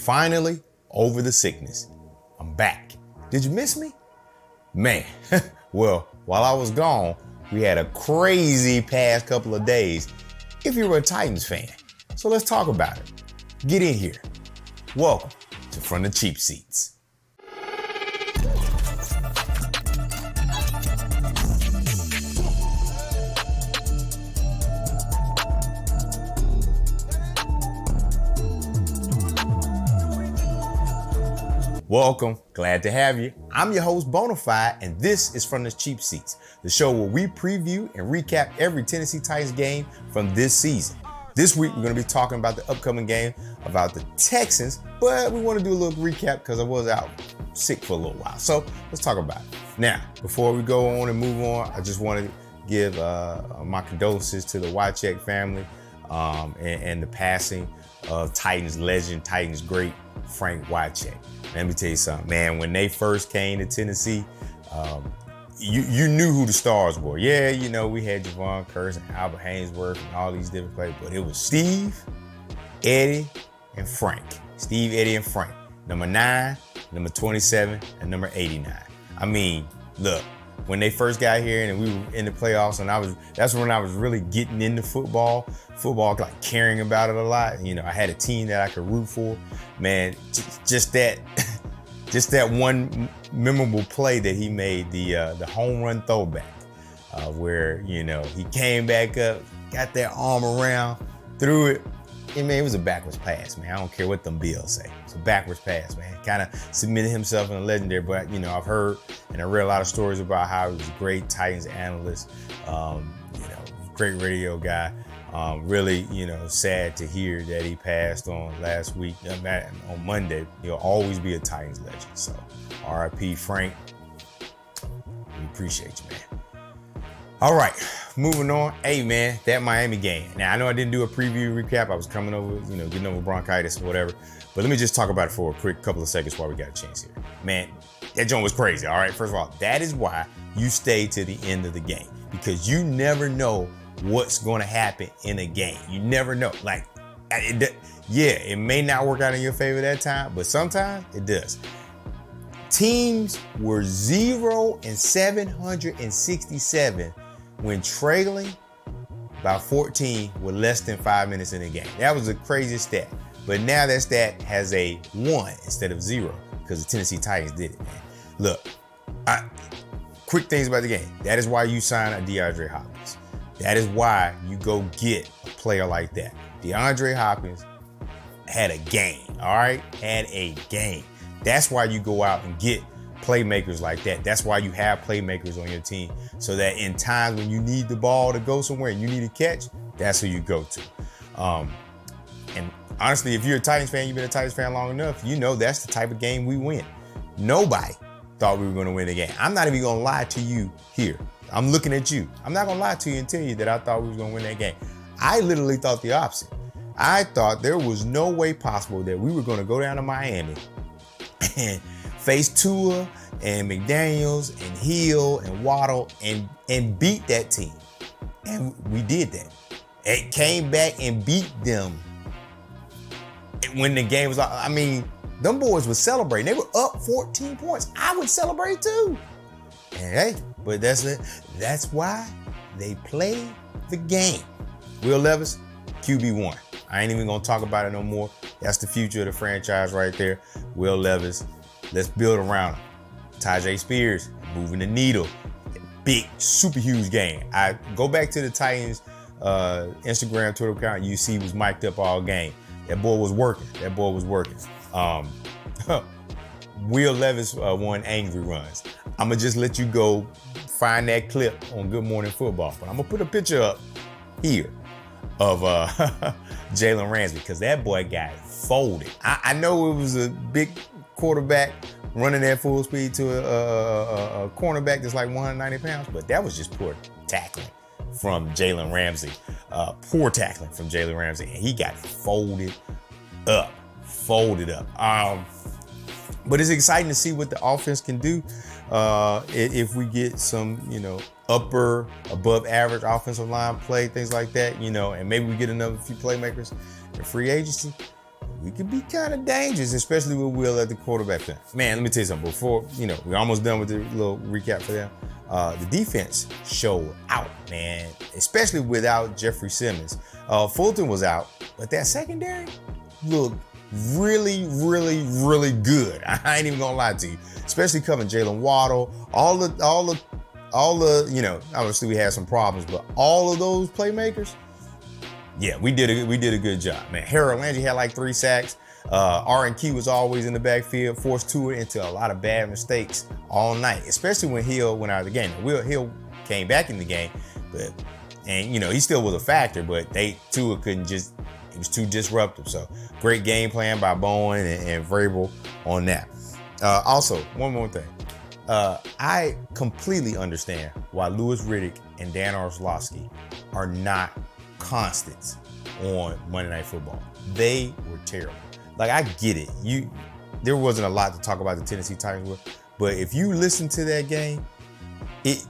finally over the sickness. I'm back. Did you miss me? Man, well, while I was gone, we had a crazy past couple of days if you were a Titans fan. So let's talk about it. Get in here. Welcome to From the Cheap Seats. Welcome, glad to have you. I'm your host, Bonafide, and this is From the Cheap Seats, the show where we preview and recap every Tennessee Titans game from this season. This week, we're gonna be talking about the upcoming game about the Texans, but we wanna do a little recap because I was out sick for a little while. So let's talk about it. Now, before we go on and move on, I just wanna give my condolences to the Wycheck family and the passing of Titans legend, Titans great, Frank Wycheck. Let me tell you something, man. When they first came to Tennessee, you knew who the stars were. Yeah, you know, we had Javon Curse and Albert Haynesworth and all these different players, but it was Steve, Eddie, and Frank. Steve, Eddie, and Frank. Number 9, number 27, and number 89. I mean, look, when they first got here and we were in the playoffs, and that's when I was really getting into football, like caring about it a lot. You know, I had a team that I could root for. Man, just that one memorable play that he made, the home run throwback, where, you know, he came back up, got that arm around, threw it. And man, it was a backwards pass, man. I don't care what them bills say. It's a backwards pass, man. Kind of submitted himself in a legendary, but, you know, I've heard and I read a lot of stories about how he was a great Titans analyst, great radio guy. Really, you know, sad to hear that he passed on last week, on Monday. He'll always be a Titans legend. So RIP Frank, we appreciate you, man. All right, moving on. Hey, man, that Miami game. Now, I know I didn't do a preview recap. I was coming over, you know, getting over bronchitis or whatever. But let me just talk about it for a quick couple of seconds while we got a chance here. Man, that joint was crazy, all right? First of all, that is why you stay to the end of the game, because you never know what's going to happen in a game. You never know. Like, it may not work out in your favor that time, but sometimes it does. Teams were 0-767 when trailing by 14 with less than 5 minutes in the game. That was the craziest stat. But now that stat has a 1 instead of 0 because the Tennessee Titans did it, man. Look, quick things about the game. That is why you sign a DeAndre Hopkins. That is why you go get a player like that. DeAndre Hopkins had a game, all right? Had a game. That's why you go out and get playmakers like that. That's why you have playmakers on your team, so that in times when you need the ball to go somewhere and you need a catch, that's who you go to. And honestly, if you're a Titans fan, you've been a Titans fan long enough, you know that's the type of game we win. Nobody thought we were going to win the game. I'm not even going to lie to you here. I'm looking at you. I'm not going to lie to you and tell you that I thought we was going to win that game. I literally thought the opposite. I thought there was no way possible that we were going to go down to Miami and face Tua and McDaniels and Hill and Waddle and beat that team. And we did that. It came back and beat them when the game was, I mean, them boys were celebrating. They were up 14 points. I would celebrate too. And hey, but that's it. That's why they play the game. Will Levis, QB1. I ain't even gonna talk about it no more. That's the future of the franchise right there. Will Levis, let's build around him. Tajay Spears, moving the needle. Big, super huge game. I go back to the Titans Instagram, Twitter account. You see, he was mic'd up all game. That boy was working. Will Levis won angry runs. I'm going to just let you go find that clip on Good Morning Football. But I'm going to put a picture up here of Jalen Ramsey, because that boy got folded. I know it was a big quarterback running at full speed to a cornerback that's like 190 pounds, but that was just poor tackling from Jalen Ramsey. Poor tackling from Jalen Ramsey. And he got folded up. But it's exciting to see what the offense can do if we get some, upper, above average offensive line play, things like that, and maybe we get another few playmakers in free agency. we could be kind of dangerous, especially with Will at the quarterback. Man, let me tell you something. Before, we're almost done with the little recap for them. The defense showed out, man, especially without Jeffrey Simmons. Fulton was out, but that secondary looked really, really, really good. I ain't even gonna lie to you, especially covering Jalen Waddle, all the, obviously we had some problems, but all of those playmakers, yeah, we did a good job, man. Harold Landry had like 3 sacks. R&Q was always in the backfield, forced Tua into a lot of bad mistakes all night, especially when Hill went out of the game. Hill came back in the game, he still was a factor, but Tua couldn't just, it was too disruptive. So great game plan by Bowen and Vrabel on that. Also, one more thing. I completely understand why Louis Riddick and Dan Orlovsky are not constants on Monday Night Football. They were terrible. Like, I get it. There wasn't a lot to talk about the Tennessee Titans with, but if you listen to that game, it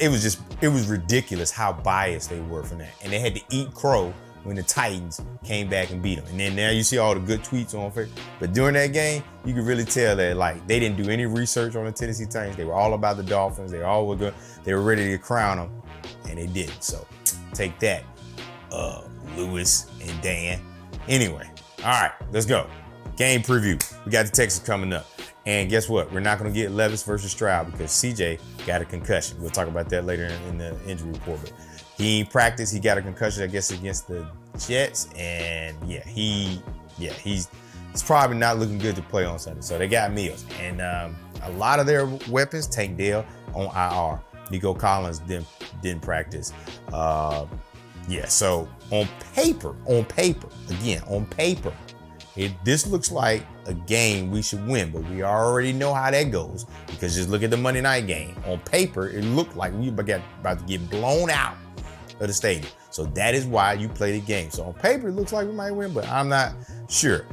was ridiculous how biased they were from that. And they had to eat crow when the Titans came back and beat them. And then now you see all the good tweets on Facebook. But during that game, you could really tell that, like, they didn't do any research on the Tennessee Titans. They were all about the Dolphins. They were ready to crown them, and they didn't. So take that, Lewis and Dan. Anyway, all right, let's go. Game preview. We got the Texans coming up. And guess what? We're not going to get Levis versus Stroud because CJ got a concussion. We'll talk about that later in the injury report. But he ain't practiced. He got a concussion, I guess, against the Jets. And he's probably not looking good to play on Sunday. So they got Mills. And a lot of their weapons, Tank Dell on IR. Nico Collins didn't practice. So on paper, this looks like a game we should win, but we already know how that goes because just look at the Monday night game. On paper, it looked like we about to get blown out of the stadium. So that is why you play the game. So on paper, it looks like we might win, but I'm not sure.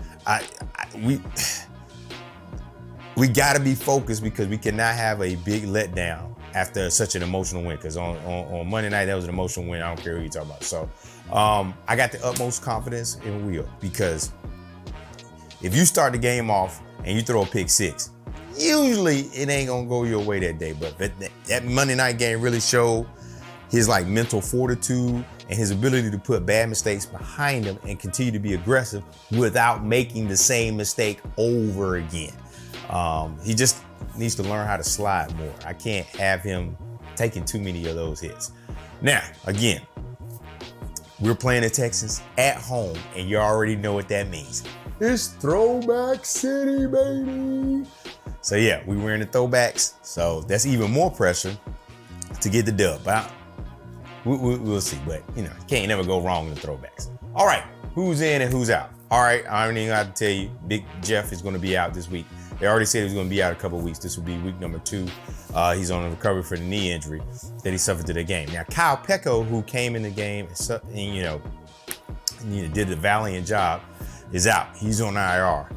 We got to be focused because we cannot have a big letdown after such an emotional win. Because on Monday night, that was an emotional win. I don't care who you're talking about. So I got the utmost confidence in Will because if you start the game off and you throw a pick 6, usually it ain't gonna go your way that day. But that Monday night game really showed his mental fortitude and his ability to put bad mistakes behind him and continue to be aggressive without making the same mistake over again. He just needs to learn how to slide more. I can't have him taking too many of those hits. Now, again, we're playing the Texans at home, and you already know what that means. It's throwback city, baby. So yeah, we wearing the throwbacks. So that's even more pressure to get the dub. But we'll see. But you can't never go wrong with the throwbacks. All right, who's in and who's out? All right, I don't even have to tell you. Big Jeff is going to be out this week. They already said he was going to be out a couple of weeks. This will be week number 2. He's on a recovery for the knee injury that he suffered to the game. Now, Kyle Pecco, who came in the game and did a valiant job, is out. He's on IR.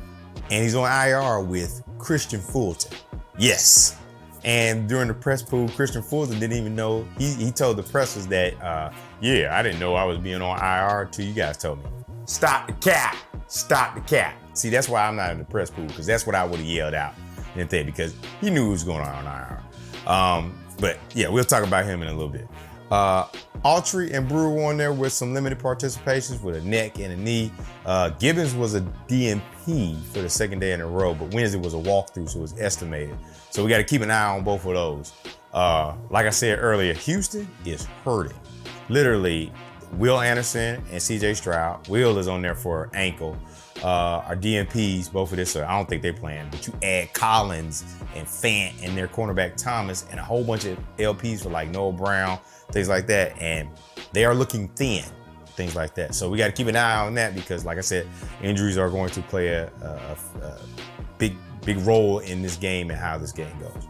And he's on IR with Christian Fulton. Yes. And during the press pool, Christian Fulton didn't even know. He told the pressers that, I didn't know I was being on IR until you guys told me. Stop the cap. Stop the cap. See, that's why I'm not in the press pool, because that's what I would have yelled out because he knew what was going on IR. But yeah, we'll talk about him in a little bit. Autry and Brewer on there with some limited participations with a neck and a knee. Gibbons was a DNP for the second day in a row, but Wednesday was a walkthrough, so it was estimated. So we got to keep an eye on both of those. Like I said earlier, Houston is hurting. Literally, Will Anderson and CJ Stroud. Will is on there for ankle. Our DNPs, both of this, I don't think they're playing, but you add Collins and Fant and their cornerback Thomas and a whole bunch of LPs for Noah Brown, things like that, and they are looking thin, things like that. So we got to keep an eye on that because, like I said, injuries are going to play a big role in this game and how this game goes.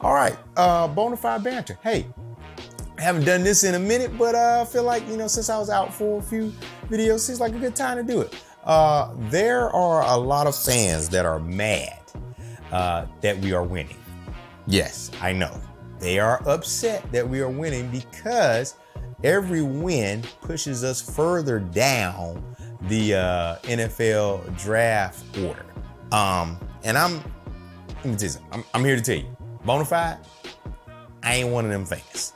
All right, Bonafide banter. Hey, I haven't done this in a minute, but I feel like, since I was out for a few videos, seems like a good time to do it. There are a lot of fans that are mad that we are winning. Yes, I know. They are upset that we are winning because every win pushes us further down the NFL draft order. And let me tell you something. I'm here to tell you, Bonafide, I ain't one of them fans.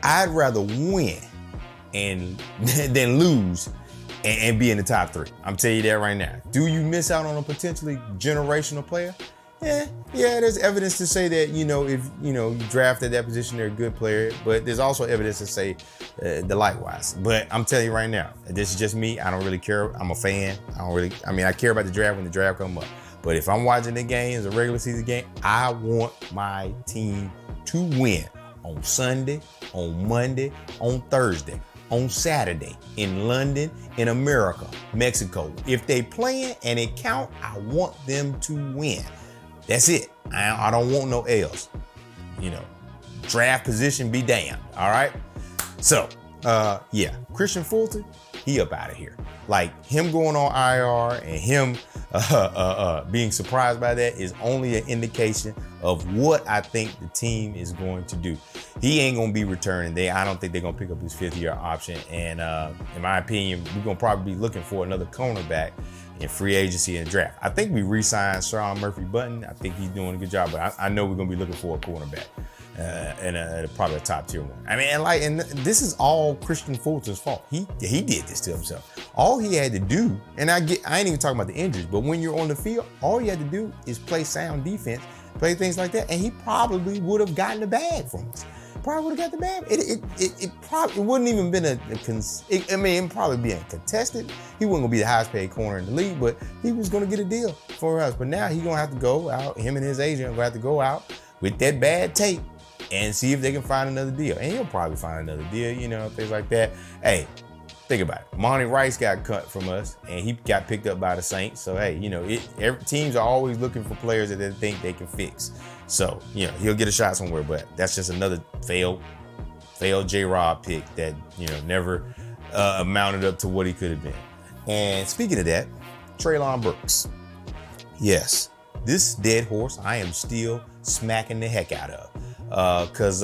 I'd rather win than lose and be in the top 3. I'm telling you that right now. Do you miss out on a potentially generational player? Yeah, there's evidence to say that, if, you draft at that position, they're a good player, but there's also evidence to say the likewise. But I'm telling you right now, this is just me. I don't really care. I'm a fan. I care about the draft when the draft comes up. But if I'm watching the game as a regular season game, I want my team to win on Sunday, on Monday, on Thursday, on Saturday, in London, in America, Mexico. If they playing and it count, I want them to win. That's it. I don't want no L's. Draft position be damned. All right. So, Christian Fulton, he up out of here. Like him going on IR and him being surprised by that is only an indication of what I think the team is going to do. He ain't gonna be returning. I don't think they're gonna pick up his 5th-year option. And in my opinion, we're gonna probably be looking for another cornerback in free agency and draft. I think we re-signed Sean Murphy-Bunting. I think he's doing a good job, but I know we're gonna be looking for a cornerback and probably a top tier one. And this is all Christian Fulton's fault. He did this to himself. All he had to do, and I ain't even talking about the injuries, but when you're on the field, all you had to do is play sound defense, play things like that, and he probably would have gotten the bag from us. Probably would have got the bag. It wouldn't even been it'd probably be contested. He wasn't gonna be the highest paid corner in the league, but he was gonna get a deal for us. But now he's gonna have to go out, him and his agent are gonna have to go out with that bad tape and see if they can find another deal. And he'll probably find another deal, things like that. Hey, think about it. Monty Rice got cut from us and he got picked up by the Saints. So, hey, teams are always looking for players that they think they can fix. So, he'll get a shot somewhere, but that's just another failed J-Rob pick that, never amounted up to what he could have been. And speaking of that, Treylon Burks. Yes, this dead horse I am still smacking the heck out of. Because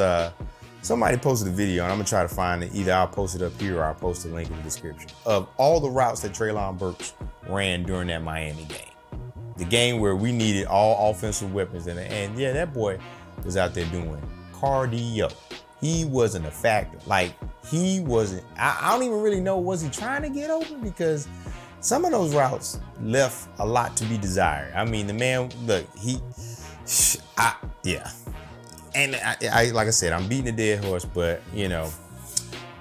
somebody posted a video, and I'm going to try to find it. Either I'll post it up here or I'll post a link in the description of all the routes that Treylon Burks ran during that Miami game. The game where we needed all offensive weapons. And that boy was out there doing cardio. He wasn't a factor. Like, he wasn't. I don't even really know, was he trying to get open? Because some of those routes left a lot to be desired. I mean, the man, look, And I like I said, I'm beating a dead horse, but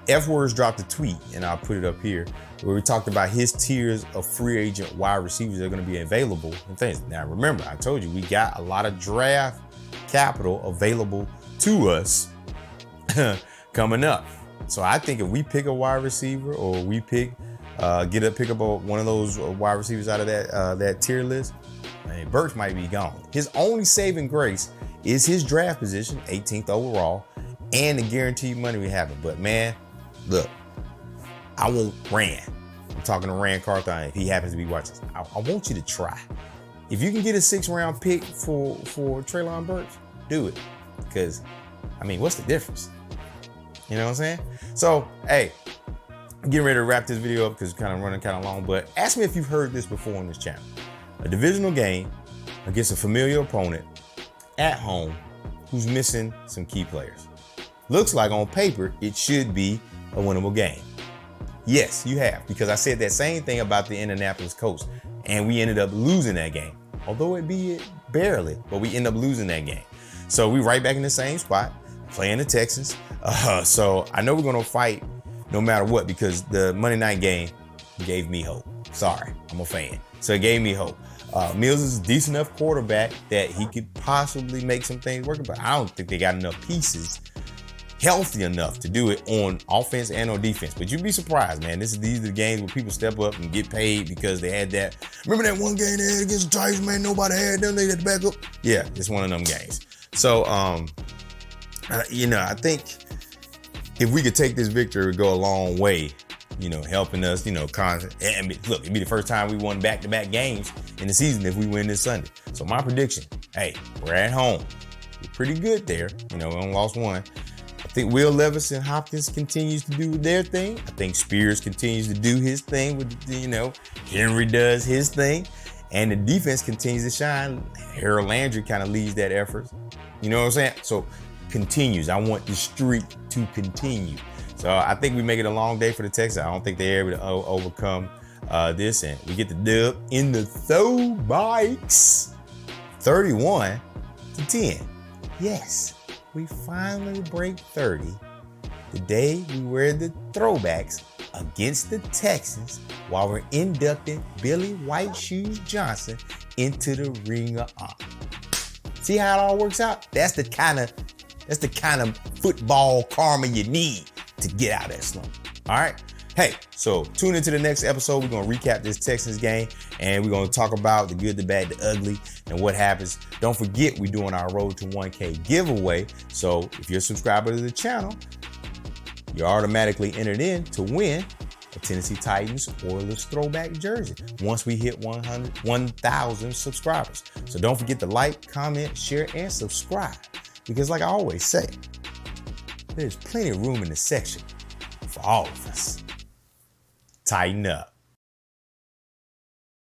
Fwords dropped a tweet, and I'll put it up here, where we talked about his tiers of free agent wide receivers that are going to be available and things. Now, remember, I told you we got a lot of draft capital available to us coming up. So I think if we pick a wide receiver, or we pick up one of those wide receivers out of that tier list, Burks might be gone. His only saving grace is his draft position, 18th overall, and the guaranteed money we have. But man, look, I want Rand. I'm talking to Rand Carthon if he happens to be watching. I want you to try. If you can get a 6th-round pick for Treylon Burks, do it. Because, what's the difference? You know what I'm saying? So, hey, I'm getting ready to wrap this video up because it's running kind of long. But ask me if you've heard this before on this channel. A divisional game against a familiar opponent at home who's missing some key players. Looks like on paper it should be a winnable game. Yes, you have, because I said that same thing about the Indianapolis Colts, and we ended up losing that game. Although it be barely, but we end up losing that game. So we right back in the same spot, playing the Texans. So I know we're gonna fight no matter what, because the Monday night game gave me hope. Sorry, I'm a fan. So it gave me hope. Mills is a decent enough quarterback that he could possibly make some things work, but I don't think they got enough pieces healthy enough to do it on offense and on defense. But you'd be surprised, man. These are the games where people step up and get paid because they had that. Remember that one game they had against the Titans, man? Nobody had them. They had to back up. Yeah, it's one of them games. So, I think if we could take this victory, it would go a long way, helping us, and look, it'd be the first time we won back-to-back games in the season if we win this Sunday. So my prediction, hey, we're at home. We're pretty good there. We only lost one. I think Will Levis and Hopkins continues to do their thing. I think Spears continues to do his thing with, Henry does his thing. And the defense continues to shine. Harold Landry kind of leads that effort. You know what I'm saying? So continues. I want the streak to continue. So I think we make it a long day for the Texans. I don't think they're able to overcome this. And we get the dub in the throwbikes. 31-10. Yes, we finally break 30 the day we wear the throwbacks against the Texans while we're inducting Billy White Shoes Johnson into the Ring of Honor. See how it all works out? That's the kind of football karma you need to get out of that slump. All right. Hey, so tune into the next episode. We're going to recap this Texans game, and we're going to talk about the good, the bad, the ugly, and what happens. Don't forget, we're doing our Road to 1K giveaway. So if you're a subscriber to the channel, you're automatically entered in to win a Tennessee Titans Oilers throwback jersey once we hit 1,000 subscribers. So don't forget to like, comment, share, and subscribe. Because like I always say, there's plenty of room in the section for all of us. Tighten up.